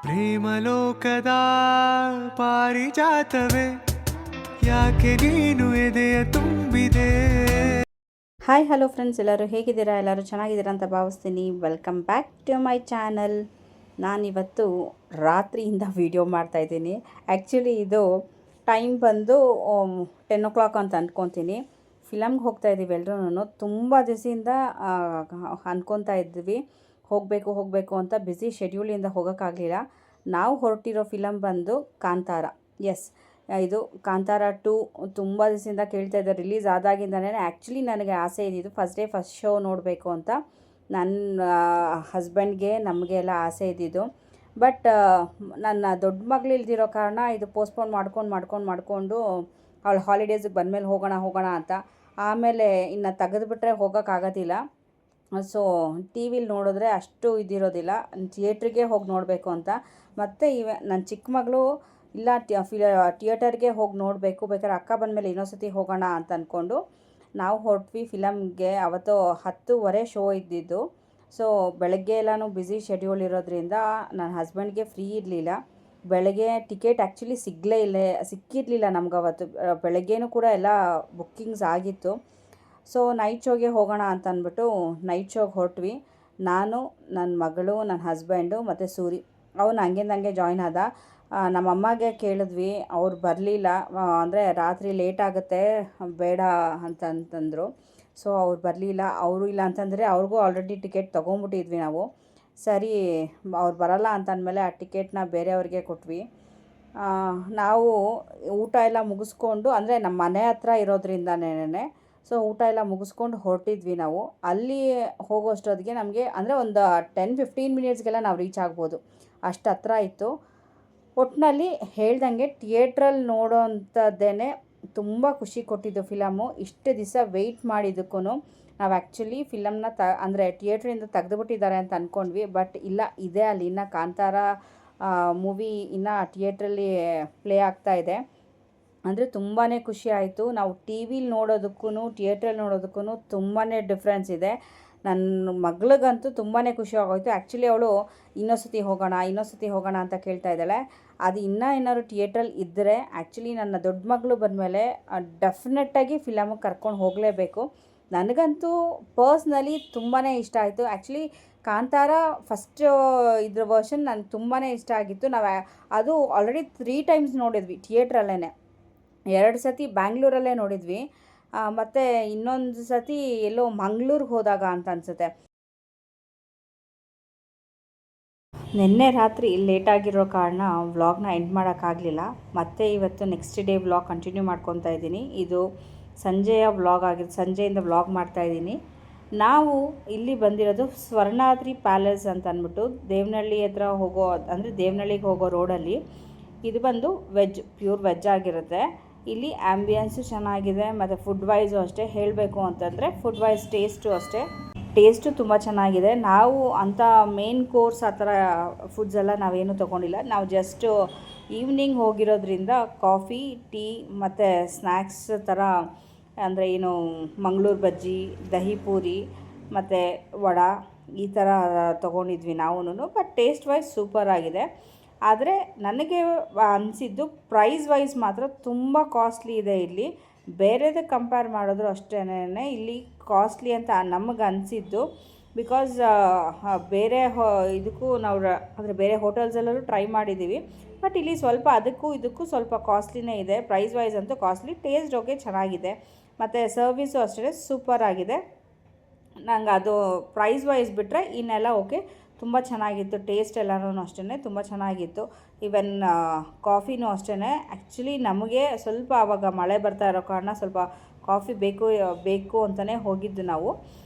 ಪ್ರೇಮಲೋಕದ ಪಾರಿಜಾತವೇ ಯಾಕೆ ನೀನು ಎದೆಯ ತುಂಬಿದೆ. ಹಾಯ್ ಹಲೋ ಫ್ರೆಂಡ್ಸ್, ಎಲ್ಲರೂ ಹೇಗಿದ್ದೀರಾ? ಎಲ್ಲರೂ ಚೆನ್ನಾಗಿದ್ದೀರಾ ಅಂತ ಭಾವಿಸ್ತೀನಿ. Welcome back to my channel. ನಾನಿವತ್ತು ರಾತ್ರಿಯಿಂದ ವೀಡಿಯೋ ಮಾಡ್ತಾಯಿದ್ದೀನಿ. ಆ್ಯಕ್ಚುಲಿ ಇದು ಟೈಮ್ ಬಂದು 10 o'clock ಅಂತ ಅಂದ್ಕೊತೀನಿ. ಫಿಲಮ್ಗೆ ಹೋಗ್ತಾಯಿದ್ದೀವಿ ಎಲ್ಲರೂ. ತುಂಬ ದಿವಸದಿಂದ ಅಂದ್ಕೊತಾ ಇದ್ವಿ ಹೋಗಬೇಕು ಅಂತ. ಬ್ಯುಸಿ ಶೆಡ್ಯೂಲಿಂದ ಹೋಗೋಕ್ಕಾಗಲಿಲ್ಲ. ನಾವು ಹೊರಟಿರೋ ಫಿಲಮ್ ಬಂದು ಕಾಂತಾರ. ಎಸ್, ಇದು ಕಾಂತಾರ 2 ತುಂಬ ದಿವಸದಿಂದ ಕೇಳ್ತಾ ಇದ್ದಾರೆ. ರಿಲೀಸ್ ಆದಾಗಿಂದನೇ ಆ್ಯಕ್ಚುಲಿ ನನಗೆ ಆಸೆ ಇದ್ದಿದ್ದು ಫಸ್ಟ್ ಶೋ ನೋಡಬೇಕು ಅಂತ. ನನ್ನ ಹಸ್ಬೆಂಡ್ಗೆ ನಮಗೆ ಎಲ್ಲ ಆಸೆ ಇದ್ದಿದ್ದು. ಬಟ್ ನನ್ನ ದೊಡ್ಡ ಮಗಳು ಇಲ್ದಿರೋ ಕಾರಣ ಇದು ಪೋಸ್ಟ್ಪೋನ್ ಮಾಡ್ಕೊಂಡು ಅವಳು ಹಾಲಿಡೇಸಿಗೆ ಬಂದಮೇಲೆ ಹೋಗೋಣ ಅಂತ. ಆಮೇಲೆ ಇನ್ನು ತೆಗೆದುಬಿಟ್ರೆ ಹೋಗೋಕ್ಕಾಗೋದಿಲ್ಲ. ಸೊ ಟಿ ವಿಲಿ ನೋಡಿದ್ರೆ ಅಷ್ಟು ಇದಿರೋದಿಲ್ಲ, ಥಿಯೇಟ್ರಿಗೆ ಹೋಗಿ ನೋಡಬೇಕು ಅಂತ. ಮತ್ತು ನನ್ನ ಚಿಕ್ಕ ಮಗಳು ಇಲ್ಲ ಥಿಯೇಟರ್ಗೆ ಹೋಗಿ ನೋಡಬೇಕು, ಬೇಕಾದ್ರೆ ಅಕ್ಕ ಬಂದಮೇಲೆ ಇನ್ನೊಂದ್ಸತಿ ಹೋಗೋಣ ಅಂತ ಅಂದ್ಕೊಂಡು ನಾವು ಹೊರಟ್ವಿ ಫಿಲಮ್ಗೆ. ಅವತ್ತು 10:30 ಶೋ ಇದ್ದಿದ್ದು. ಸೊ ಬೆಳಗ್ಗೆ ಎಲ್ಲನೂ ಬ್ಯುಸಿ ಶೆಡ್ಯೂಲ್ ಇರೋದ್ರಿಂದ ನನ್ನ ಹಸ್ಬೆಂಡ್ಗೆ ಫ್ರೀ ಇರಲಿಲ್ಲ. ಬೆಳಗ್ಗೆ ಟಿಕೆಟ್ ಆ್ಯಕ್ಚುಲಿ ಸಿಕ್ಕಿರಲಿಲ್ಲ ನಮ್ಗೆ ಅವತ್ತು. ಬೆಳಗ್ಗೆನೂ ಕೂಡ ಎಲ್ಲ ಬುಕ್ಕಿಂಗ್ಸ್ ಆಗಿತ್ತು. ಸೊ ನೈಟ್ ಶೋಗೆ ಹೋಗೋಣ ಅಂತ ಅಂದ್ಬಿಟ್ಟು ನೈಟ್ ಶೋಗೆ ಹೊರಟ್ವಿ. ನಾನು, ನನ್ನ ಮಗಳು, ನನ್ನ ಹಸ್ಬೆಂಡು ಮತ್ತು ಸೂರಿ. ಅವನು ಹಂಗೆ ಜಾಯ್ನ್ ಆದ. ನಮ್ಮಮ್ಮಗೆ ಕೇಳಿದ್ವಿ, ಅವ್ರು ಬರಲಿಲ್ಲ. ಅಂದರೆ ರಾತ್ರಿ ಲೇಟ್ ಆಗುತ್ತೆ, ಬೇಡ ಅಂತಂದರು. ಸೊ ಅವ್ರು ಬರಲಿಲ್ಲ. ಅವರು ಇಲ್ಲ ಅಂತಂದರೆ ಅವ್ರಿಗೂ ಆಲ್ರೆಡಿ ಟಿಕೆಟ್ ತೊಗೊಂಬಿಟ್ಟಿದ್ವಿ ನಾವು. ಸರಿ, ಅವ್ರು ಬರೋಲ್ಲ ಅಂತಂದಮೇಲೆ ಆ ಟಿಕೆಟ್ನ ಬೇರೆಯವ್ರಿಗೆ ಕೊಟ್ವಿ. ನಾವು ಊಟ ಎಲ್ಲ ಮುಗಿಸ್ಕೊಂಡು, ಅಂದರೆ ನಮ್ಮ ಮನೆ ಹತ್ರ ಇರೋದ್ರಿಂದನೇ ಸೊ ಊಟ ಎಲ್ಲ ಮುಗಿಸ್ಕೊಂಡು ಹೊರಟಿದ್ವಿ ನಾವು. ಅಲ್ಲಿ ಹೋಗೋಷ್ಟೊತ್ತಿಗೆ ನಮಗೆ ಅಂದರೆ ಒಂದು 10-15 ಮಿನಿಟ್ಸ್ಗೆಲ್ಲ ನಾವು ರೀಚ್ ಆಗ್ಬೋದು, ಅಷ್ಟು ಹತ್ರ ಇತ್ತು. ಒಟ್ಟಿನಲ್ಲಿ ಹೇಳ್ದಂಗೆ ಥಿಯೇಟ್ರಲ್ಲಿ ನೋಡೋ ಅಂಥದ್ದೇನೆ ತುಂಬ ಖುಷಿ ಕೊಟ್ಟಿದ್ದು ಫಿಲಮು. ಇಷ್ಟು ದಿವಸ ವೆಯ್ಟ್ ಮಾಡಿದ್ದಕ್ಕೂ ನಾವು ಆ್ಯಕ್ಚುಲಿ ಫಿಲಮ್ನ ಅಂದರೆ ಥಿಯೇಟ್ರಿಂದ ತೆಗೆದುಬಿಟ್ಟಿದ್ದಾರೆ ಅಂತ ಅಂದ್ಕೊಂಡ್ವಿ. ಬಟ್ ಇಲ್ಲ, ಇದೆ ಅಲ್ಲಿ ಇನ್ನೂ ಕಾಂತಾರ ಮೂವಿ ಇನ್ನೂ ಥಿಯೇಟ್ರಲ್ಲಿ ಪ್ಲೇ ಆಗ್ತಾಯಿದೆ. ಅಂದರೆ ತುಂಬಾ ಖುಷಿ ಆಯಿತು. ನಾವು ಟಿ ವಿಲಿ ನೋಡೋದಕ್ಕೂ ಥಿಯೇಟ್ರಲ್ಲಿ ನೋಡೋದಕ್ಕೂ ತುಂಬಾ ಡಿಫ್ರೆನ್ಸ್ ಇದೆ. ನನ್ನ ಮಗಳಿಗಂತೂ ತುಂಬಾ ಖುಷಿ ಆಗೋಯಿತು. ಆ್ಯಕ್ಚುಲಿ ಅವಳು ಇನ್ನೊಂದ್ಸತಿ ಹೋಗೋಣ ಅಂತ ಕೇಳ್ತಾ ಇದ್ದಾಳೆ. ಅದು ಏನಾದ್ರು ಥಿಯೇಟ್ರಲ್ಲಿ ಇದ್ದರೆ ಆ್ಯಕ್ಚುಲಿ ನನ್ನ ದೊಡ್ಡ ಮಗಳು ಬಂದಮೇಲೆ ಡೆಫಿನೆಟ್ಟಾಗಿ ಫಿಲಮಿಗೆ ಕರ್ಕೊಂಡು ಹೋಗಲೇಬೇಕು. ನನಗಂತೂ ಪರ್ಸ್ನಲಿ ತುಂಬಾ ಇಷ್ಟ ಆಯಿತು. ಆ್ಯಕ್ಚುಲಿ ಕಾಂತಾರ ಫಸ್ಟ್ ಇದ್ರ ವರ್ಷನ್ ನನಗೆ ತುಂಬಾ ಇಷ್ಟ ಆಗಿತ್ತು. ನಾವು ಅದು ಆಲ್ರೆಡಿ 3 times ನೋಡಿದ್ವಿ ಥಿಯೇಟ್ರಲ್ಲೇ. 2 ಸತಿ ಬ್ಯಾಂಗ್ಳೂರಲ್ಲೇ ನೋಡಿದ್ವಿ, ಮತ್ತು ಇನ್ನೊಂದು ಸತಿ ಎಲ್ಲೋ ಮಂಗಳೂರಿಗೆ ಹೋದಾಗ ಅಂತ ಅನಿಸುತ್ತೆ. ನಿನ್ನೆ ರಾತ್ರಿ ಲೇಟಾಗಿರೋ ಕಾರಣ ವ್ಲಾಗ್ನ ಎಂಡ್ ಮಾಡೋಕ್ಕಾಗಲಿಲ್ಲ. ಮತ್ತು ಇವತ್ತು ನೆಕ್ಸ್ಟ್ ಡೇ ವ್ಲಾಗ್ ಕಂಟಿನ್ಯೂ ಮಾಡ್ಕೊತಾ ಇದ್ದೀನಿ. ಇದು ಸಂಜೆಯ ವ್ಲಾಗ್ ಸಂಜೆಯಿಂದ ವ್ಲಾಗ್ ಮಾಡ್ತಾಯಿದ್ದೀನಿ. ನಾವು ಇಲ್ಲಿ ಬಂದಿರೋದು ಸ್ವರ್ಣಾದ್ರಿ ಪ್ಯಾಲೇಸ್ ಅಂತ ಅಂದ್ಬಿಟ್ಟು ದೇವನಹಳ್ಳಿ ಹತ್ರ ಹೋಗೋ, ಅಂದರೆ ದೇವನಹಳ್ಳಿಗೆ ಹೋಗೋ ರೋಡಲ್ಲಿ. ಇದು ಬಂದು ಪ್ಯೂರ್ ವೆಜ್ ಆಗಿರುತ್ತೆ. ಇಲ್ಲಿ ಆ್ಯಂಬಿಯನ್ಸು ಚೆನ್ನಾಗಿದೆ, ಮತ್ತು ಫುಡ್ ವೈಸು ಅಷ್ಟೇ. ಹೇಳಬೇಕು ಅಂತಂದರೆ ಫುಡ್ ವೈಸ್ ಟೇಸ್ಟು ತುಂಬ ಚೆನ್ನಾಗಿದೆ. ನಾವು ಅಂಥ ಮೇನ್ ಕೋರ್ಸ್ ಆ ಥರ ಫುಡ್ಸ್ ಎಲ್ಲ ನಾವೇನು ತೊಗೊಂಡಿಲ್ಲ. ನಾವು ಜಸ್ಟು ಈವ್ನಿಂಗ್ ಹೋಗಿರೋದ್ರಿಂದ ಕಾಫಿ, ಟೀ ಮತ್ತು ಸ್ನ್ಯಾಕ್ಸ್ ಥರ, ಅಂದರೆ ಏನು ಮಂಗಳೂರು ಬಜ್ಜಿ, ದಹಿ ಪೂರಿ ಮತ್ತು ವಡೆ ಈ ಥರ ತೊಗೊಂಡಿದ್ವಿ ನಾವೂ. ಬಟ್ ಟೇಸ್ಟ್ ವೈಸ್ ಸೂಪರ್ ಆಗಿದೆ. ಆದರೆ ನನಗೆ ಅನಿಸಿದ್ದು ಪ್ರೈಸ್ ವೈಸ್ ಮಾತ್ರ ತುಂಬ ಕಾಸ್ಟ್ಲಿ ಇದೆ ಇಲ್ಲಿ. ಬೇರೆದಕ್ಕೆ ಕಂಪೇರ್ ಮಾಡಿದ್ರು ಅಷ್ಟೇನೆ ಇಲ್ಲಿ ಕಾಸ್ಟ್ಲಿ ಅಂತ ನಮಗೆ ಅನಿಸಿದ್ದು. ಬಿಕಾಸ್ ಬೇರೆ ಇದಕ್ಕೂ ನಾವು ಅಂದರೆ ಬೇರೆ ಹೋಟೆಲ್ಸಲ್ಲೂ ಟ್ರೈ ಮಾಡಿದ್ದೀವಿ. ಬಟ್ ಇಲ್ಲಿ ಸ್ವಲ್ಪ ಇದಕ್ಕೂ ಸ್ವಲ್ಪ ಕಾಸ್ಟ್ಲಿನೇ ಇದೆ. ಪ್ರೈಸ್ ವೈಸ್ ಅಂತೂ ಕಾಸ್ಟ್ಲಿ. ಟೇಸ್ಟ್ ಓಕೆ ಚೆನ್ನಾಗಿದೆ, ಮತ್ತು ಸರ್ವಿಸು ಅಷ್ಟೇ ಸೂಪರ್ ಆಗಿದೆ. ನಂಗೆ ಅದು ಪ್ರೈಸ್ ವೈಸ್ ಬಿಟ್ಟರೆ ಇನ್ನೆಲ್ಲ ಓಕೆ, ತುಂಬ ಚೆನ್ನಾಗಿತ್ತು. ಟೇಸ್ಟ್ ಎಲ್ಲನೂ ಅಷ್ಟೇ ತುಂಬ ಚೆನ್ನಾಗಿತ್ತು. ಈವನ್ ಕಾಫಿನೂ ಅಷ್ಟೇ. ಆ್ಯಕ್ಚುಲಿ ನಮಗೆ ಸ್ವಲ್ಪ ಆವಾಗ ಮಳೆ ಬರ್ತಾ ಇರೋ ಕಾರಣ ಸ್ವಲ್ಪ ಕಾಫಿ ಬೇಕು ಅಂತಲೇ ಹೋಗಿದ್ದು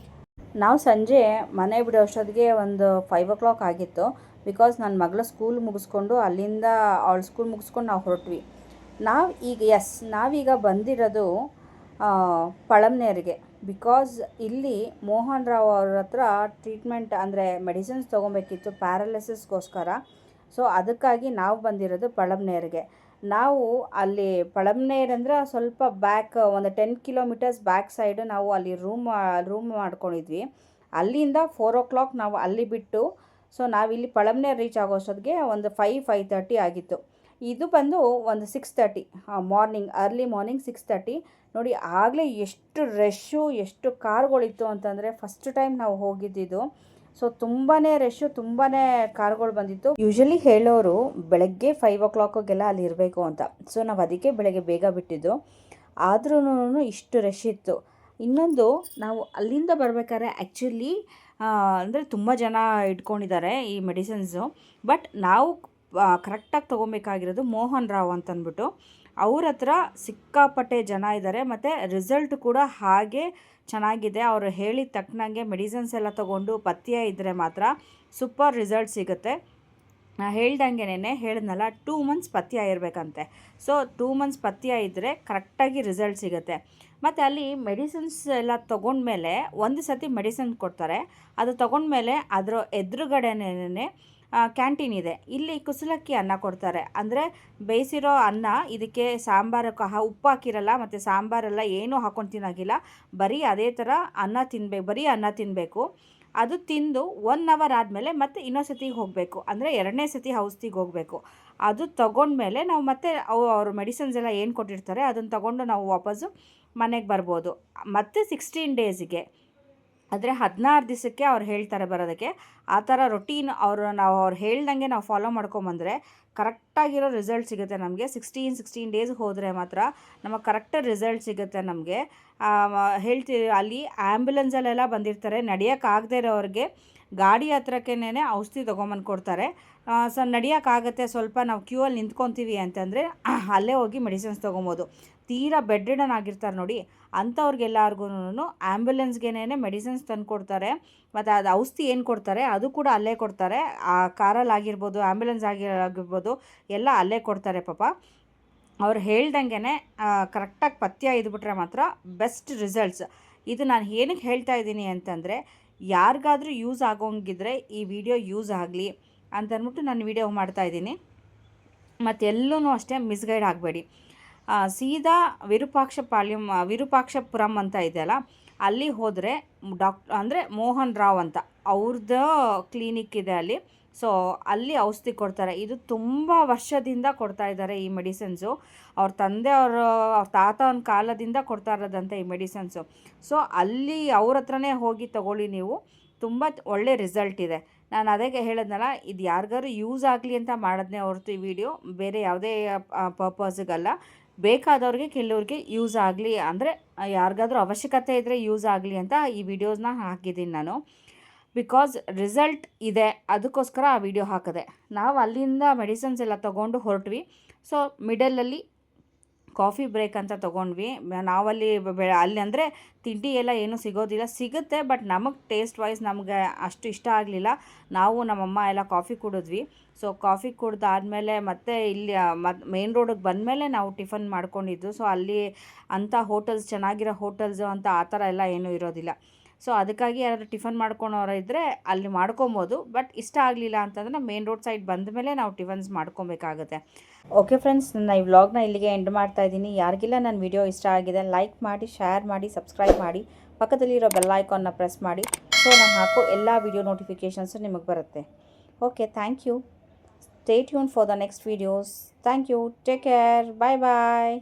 ನಾವು ಸಂಜೆ ಮನೆ ಬಿಡೋ ಅಷ್ಟೊತ್ತಿಗೆ ಒಂದು 5 o'clock ಆಗಿತ್ತು. ಬಿಕಾಸ್ ನನ್ನ ಮಗಳ ಸ್ಕೂಲ್ ಮುಗಿಸ್ಕೊಂಡು ಅಲ್ಲಿಂದ ಅವಳ ಸ್ಕೂಲ್ ಮುಗಿಸ್ಕೊಂಡು ನಾವು ಹೊರಟ್ವಿ. ನಾವೀಗ ಬಂದಿರೋದು ಪಳಮ್ನೇರಿಗೆ. ಬಿಕಾಸ್ ಇಲ್ಲಿ ಮೋಹನ್ ರಾವ್ ಅವ್ರ ಹತ್ರ ಟ್ರೀಟ್ಮೆಂಟ್ ಅಂದರೆ ಮೆಡಿಸಿನ್ಸ್ ತೊಗೊಬೇಕಿತ್ತು ಪ್ಯಾರಲಿಸಿಸ್ಗೋಸ್ಕರ. ಸೊ ಅದಕ್ಕಾಗಿ ನಾವು ಬಂದಿರೋದು ಪಳಮ್ನೇರಿಗೆ. ನಾವು ಅಲ್ಲಿ ಪಳಮ್ನೇರ್ ಅಂದರೆ ಸ್ವಲ್ಪ ಬ್ಯಾಕ್ ಒಂದು 10 kilometers ಬ್ಯಾಕ್ ಸೈಡು ನಾವು ಅಲ್ಲಿ ರೂಮ್ ಮಾಡ್ಕೊಂಡಿದ್ವಿ. ಅಲ್ಲಿಂದ 4 o'clock ನಾವು ಅಲ್ಲಿ ಬಿಟ್ಟು, ಸೊ ನಾವಿಲ್ಲಿ ಪಳಮ್ನೆ ರೀಚ್ ಆಗೋಷ್ಟೊತ್ತಿಗೆ ಒಂದು 5:30 ಆಗಿತ್ತು. ಇದು ಬಂದು ಒಂದು 6:30 ಮಾರ್ನಿಂಗ್, ಅರ್ಲಿ ಮಾರ್ನಿಂಗ್ 6:30. ನೋಡಿ ಆಗಲೇ ಎಷ್ಟು ರಶ್ಶು, ಎಷ್ಟು ಕಾರ್ಗಳಿತ್ತು ಅಂತಂದರೆ ಫಸ್ಟ್ ಟೈಮ್ ನಾವು ಹೋಗಿದ್ದಿದ್ದು. ಸೊ ತುಂಬಾ ರಶ್ಶು, ತುಂಬಾ ಕಾರ್ಗಳು ಬಂದಿತ್ತು. ಯೂಶಲಿ ಹೇಳೋರು ಬೆಳಗ್ಗೆ 5 o'clockಗೆಲ್ಲ ಅಲ್ಲಿ ಇರಬೇಕು ಅಂತ. ಸೊ ನಾವು ಅದಕ್ಕೆ ಬೆಳಗ್ಗೆ ಬೇಗ ಬಿಟ್ಟಿದ್ದು. ಆದ್ರೂ ಇಷ್ಟು ರಶ್ ಇತ್ತು. ಇನ್ನೊಂದು, ನಾವು ಅಲ್ಲಿಂದ ಬರಬೇಕಾದ್ರೆ ಆ್ಯಕ್ಚುಲಿ ಅಂದರೆ ತುಂಬ ಜನ ಇಟ್ಕೊಂಡಿದ್ದಾರೆ ಈ ಮೆಡಿಸಿನ್ಸು. ಬಟ್ ನಾವು ಕರೆಕ್ಟಾಗಿ ತೊಗೊಬೇಕಾಗಿರೋದು ಮೋಹನ್ ರಾವ್ ಅಂತಂದ್ಬಿಟ್ಟು. ಅವ್ರ ಹತ್ರ ಸಿಕ್ಕಾಪಟ್ಟೆ ಜನ ಇದ್ದಾರೆ ಮತ್ತು ರಿಸಲ್ಟ್ ಕೂಡ ಹಾಗೆ ಚೆನ್ನಾಗಿದೆ. ಅವರು ಹೇಳಿದ ತಕ್ಕನಂಗೆ ಮೆಡಿಸಿನ್ಸ್ ಎಲ್ಲ ತೊಗೊಂಡು ಪಥ್ಯ ಇದ್ದರೆ ಮಾತ್ರ ಸೂಪರ್ ರಿಸಲ್ಟ್ ಸಿಗುತ್ತೆ. ಹೇಳ್ದಂಗೆನೇ ಹೇಳಿದ್ನಲ್ಲ, 2 months ಪಥ್ಯ ಇರಬೇಕಂತೆ. ಸೊ 2 months ಪಥ್ಯ ಇದ್ದರೆ ಕರೆಕ್ಟಾಗಿ ರಿಸಲ್ಟ್ ಸಿಗುತ್ತೆ. ಮತ್ತು ಅಲ್ಲಿ ಮೆಡಿಸಿನ್ಸ್ ಎಲ್ಲ ತೊಗೊಂಡ್ಮೇಲೆ ಒಂದು ಸತಿ ಮೆಡಿಸಿನ್ ಕೊಡ್ತಾರೆ. ಅದು ತೊಗೊಂಡ್ಮೇಲೆ ಅದರ ಎದುರುಗಡೆನೇ ಕ್ಯಾಂಟೀನ್ ಇದೆ. ಇಲ್ಲಿ ಕುಸಲಕ್ಕಿ ಅನ್ನ ಕೊಡ್ತಾರೆ, ಅಂದರೆ ಬೇಯಿಸಿರೋ ಅನ್ನ. ಇದಕ್ಕೆ ಸಾಂಬಾರು ಉಪ್ಪು ಹಾಕಿರಲ್ಲ ಮತ್ತು ಸಾಂಬಾರೆಲ್ಲ ಏನೂ ಹಾಕೊಂಡು ತಿನ್ನೋಗಿಲ್ಲ. ಬರೀ ಅದೇ ಥರ ಅನ್ನ ತಿನ್ನಬೇಕು, ಬರೀ ಅನ್ನ ತಿನ್ನಬೇಕು. ಅದು ತಿಂದು 1 hour ಆದಮೇಲೆ ಮತ್ತೆ ಇನ್ನೊಂದು ಸತಿಗೆ ಹೋಗಬೇಕು, ಅಂದರೆ 2ನೇ ಸತಿ ಔಷಧಿಗೆ ಹೋಗಬೇಕು. ಅದು ತೊಗೊಂಡ್ಮೇಲೆ ನಾವು ಮತ್ತೆ ಅವರು ಮೆಡಿಸಿನ್ಸ್ ಎಲ್ಲ ಏನು ಕೊಟ್ಟಿರ್ತಾರೆ ಅದನ್ನು ತೊಗೊಂಡು ನಾವು ವಾಪಸ್ಸು ಮನೆಗೆ ಬರ್ಬೋದು. ಮತ್ತು 16 daysಗೆ, ಆದರೆ 16 ದಿವಸಕ್ಕೆ ಅವ್ರು ಹೇಳ್ತಾರೆ ಬರೋದಕ್ಕೆ. ಆ ಥರ ರೊಟೀನ್ ಅವ್ರು ಹೇಳ್ದಂಗೆ ನಾವು ಫಾಲೋ ಮಾಡ್ಕೊಂಬಂದರೆ ಕರೆಕ್ಟಾಗಿರೋ ರಿಸಲ್ಟ್ ಸಿಗುತ್ತೆ ನಮಗೆ. 16 days ಹೋದರೆ ಮಾತ್ರ ನಮಗೆ ಕರೆಕ್ಟ್ ರಿಸಲ್ಟ್ ಸಿಗುತ್ತೆ ನಮಗೆ. ಹೇಳ್ತೀವಿ, ಅಲ್ಲಿ ಆ್ಯಂಬುಲೆನ್ಸಲ್ಲೆಲ್ಲ ಬಂದಿರ್ತಾರೆ. ನಡೆಯೋಕ್ಕಾಗದೇ ಇರೋರಿಗೆ ಗಾಡಿ ಹತ್ರಕ್ಕೇನೆ ಔಷಧಿ ತೊಗೊಂಬಂದು ಕೊಡ್ತಾರೆ. ಸೊ ನಡೆಯೋಕ್ಕಾಗತ್ತೆ, ಸ್ವಲ್ಪ ನಾವು ಕ್ಯೂ ಅಲ್ಲಿ ನಿಂತ್ಕೊತೀವಿ ಅಂತಂದರೆ ಅಲ್ಲೇ ಹೋಗಿ ಮೆಡಿಸಿನ್ಸ್ ತೊಗೊಬೋದು. ತೀರಾ ಬೆಡ್ ರಿಡನ್ ಆಗಿರ್ತಾರೆ ನೋಡಿ, ಅಂಥವ್ರಿಗೆಲ್ಲರಿಗೂ ಆ್ಯಂಬುಲೆನ್ಸ್ಗೇನೆ ಮೆಡಿಸಿನ್ಸ್ ತಂದು ಕೊಡ್ತಾರೆ. ಮತ್ತು ಅದು ಔಷಧಿ ಏನು ಕೊಡ್ತಾರೆ ಅದು ಕೂಡ ಅಲ್ಲೇ ಕೊಡ್ತಾರೆ. ಆ ಕಾರಲ್ಲಿ ಆಗಿರ್ಬೋದು, ಆ್ಯಂಬುಲೆನ್ಸ್ ಆಗಿರ್ಬೋದು, ಎಲ್ಲ ಅಲ್ಲೇ ಕೊಡ್ತಾರೆ ಪಾಪ. ಅವ್ರು ಹೇಳ್ದಂಗೆ ಕರೆಕ್ಟಾಗಿ ಪಥ್ಯ ಇದ್ಬಿಟ್ರೆ ಮಾತ್ರ ಬೆಸ್ಟ್ ರಿಸಲ್ಟ್ಸ್. ಇದು ನಾನು ಏನಕ್ಕೆ ಹೇಳ್ತಾ ಇದ್ದೀನಿ ಅಂತಂದರೆ, ಯಾರಿಗಾದರೂ ಯೂಸ್ ಆಗೋಂಗಿದ್ರೆ ಈ ವಿಡಿಯೋ ಯೂಸ್ ಆಗಲಿ ಅಂತಂದ್ಬಿಟ್ಟು ನಾನು ವಿಡಿಯೋ ಮಾಡ್ತಾಯಿದ್ದೀನಿ. ಮತ್ತು ಎಲ್ಲೂ ಅಷ್ಟೇ ಮಿಸ್ಗೈಡ್ ಆಗಬೇಡಿ. ಸೀದಾ ವಿರೂಪಾಕ್ಷಪುರಂ ಅಂತ ಇದೆಯಲ್ಲ, ಅಲ್ಲಿ ಹೋದರೆ ಅಂದರೆ ಮೋಹನ್ ರಾವ್ ಅಂತ ಅವ್ರದ್ದು ಕ್ಲಿನಿಕ್ ಇದೆ ಅಲ್ಲಿ. ಸೊ ಅಲ್ಲಿ ಔಷಧಿ ಕೊಡ್ತಾರೆ. ಇದು ತುಂಬ ವರ್ಷದಿಂದ ಕೊಡ್ತಾ ಇದ್ದಾರೆ ಈ ಮೆಡಿಸಿನ್ಸು. ಅವ್ರ ಅವ್ರ ತಾತನ ಕಾಲದಿಂದ ಕೊಡ್ತಾ ಇರೋದಂತೆ ಈ ಮೆಡಿಸಿನ್ಸು. ಸೊ ಅಲ್ಲಿ ಅವ್ರ ಹತ್ರನೇ ಹೋಗಿ ತೊಗೊಳ್ಳಿ ನೀವು, ತುಂಬ ಒಳ್ಳೆ ರಿಸಲ್ಟ್ ಇದೆ. ನಾನು ಅದಕ್ಕೆ ಹೇಳಿದ್ನಲ್ಲ, ಇದು ಯಾರಿಗಾರು ಯೂಸ್ ಆಗಲಿ ಅಂತ ಮಾಡಿದ್ನೇ ಹೊರತು ಈ ವಿಡಿಯೋ ಬೇರೆ ಯಾವುದೇ ಪರ್ಪಸ್ಗಲ್ಲ. ಬೇಕಾದವ್ರಿಗೆ ಕೆಲವ್ರಿಗೆ ಯೂಸ್ ಆಗಲಿ, ಅಂದರೆ ಯಾರಿಗಾದ್ರೂ ಅವಶ್ಯಕತೆ ಇದ್ದರೆ ಯೂಸ್ ಆಗಲಿ ಅಂತ ಈ ವಿಡಿಯೋಸ್ನ ಹಾಕಿದ್ದೀನಿ ನಾನು. ಬಿಕಾಸ್ ರಿಸಲ್ಟ್ ಇದೆ, ಅದಕ್ಕೋಸ್ಕರ ಆ ವಿಡಿಯೋ ಹಾಕಿದೆ. ನಾವು ಅಲ್ಲಿಂದ ಮೆಡಿಸಿನ್ಸ್ ಎಲ್ಲ ತೊಗೊಂಡು ಹೊರಟ್ವಿ. ಸೊ ಮಿಡಲಲ್ಲಿ ಕಾಫಿ ಬ್ರೇಕ್ ಅಂತ ತೊಗೊಂಡ್ವಿ. ನಾವಲ್ಲಿ ಅಲ್ಲಿ ಅಂದರೆ ತಿಂಡಿ ಎಲ್ಲ ಏನೂ ಸಿಗೋದಿಲ್ಲ, ಸಿಗುತ್ತೆ ಬಟ್ ನಮಗೆ ಟೇಸ್ಟ್ ವೈಸ್ ನಮಗೆ ಅಷ್ಟು ಇಷ್ಟ ಆಗಲಿಲ್ಲ. ನಾವು ನಮ್ಮಮ್ಮ ಎಲ್ಲ ಕಾಫಿ ಕುಡಿದ್ವಿ. ಸೊ ಕಾಫಿ ಕುಡ್ದಾದ್ಮೇಲೆ ಮತ್ತೆ ಇಲ್ಲಿ ಮೇನ್ ರೋಡಿಗೆ ಬಂದಮೇಲೆ ನಾವು ಟಿಫನ್ ಮಾಡ್ಕೊಂಡಿದ್ದು. ಸೊ ಅಲ್ಲಿ ಅಂಥ ಹೋಟೆಲ್ಸ್, ಚೆನ್ನಾಗಿರೋ ಹೋಟೆಲ್ಸು ಅಂತ ಆ ಥರ ಎಲ್ಲ ಏನೂ ಇರೋದಿಲ್ಲ. ಸೊ ಅದಕ್ಕಾಗಿ ಯಾರಾದರೂ ಟಿಫನ್ ಮಾಡ್ಕೊಳೋರು ಇದ್ದರೆ ಅಲ್ಲಿ ಮಾಡ್ಕೊಬೋದು. ಬಟ್ ಇಷ್ಟ ಆಗಲಿಲ್ಲ ಅಂತಂದರೆ ಮೇನ್ ರೋಡ್ ಸೈಡ್ ಬಂದ ಮೇಲೆ ನಾವು ಟಿಫನ್ಸ್ ಮಾಡ್ಕೊಬೇಕಾಗುತ್ತೆ. ಓಕೆ ಫ್ರೆಂಡ್ಸ್, ನನ್ನ ಈ ವ್ಲಾಗ್ನ ಇಲ್ಲಿಗೆ ಎಂಡ್ ಮಾಡ್ತಾ ಇದ್ದೀನಿ. ಯಾರಿಗೆಲ್ಲ ನನ್ನ ವಿಡಿಯೋ ಇಷ್ಟ ಆಗಿದೆ ಲೈಕ್ ಮಾಡಿ, ಶೇರ್ ಮಾಡಿ, ಸಬ್ಸ್ಕ್ರೈಬ್ ಮಾಡಿ, ಪಕ್ಕದಲ್ಲಿರೋ ಬೆಲ್ ಐಕಾನ್ನ ಪ್ರೆಸ್ ಮಾಡಿ. ಸೊ ನಾನು ಹಾಕೋ ಎಲ್ಲ ವಿಡಿಯೋ ನೋಟಿಫಿಕೇಷನ್ಸು ನಿಮಗೆ ಬರುತ್ತೆ. Okay, thank you. Stay tuned for the next videos. Thank you. Take care. Bye bye.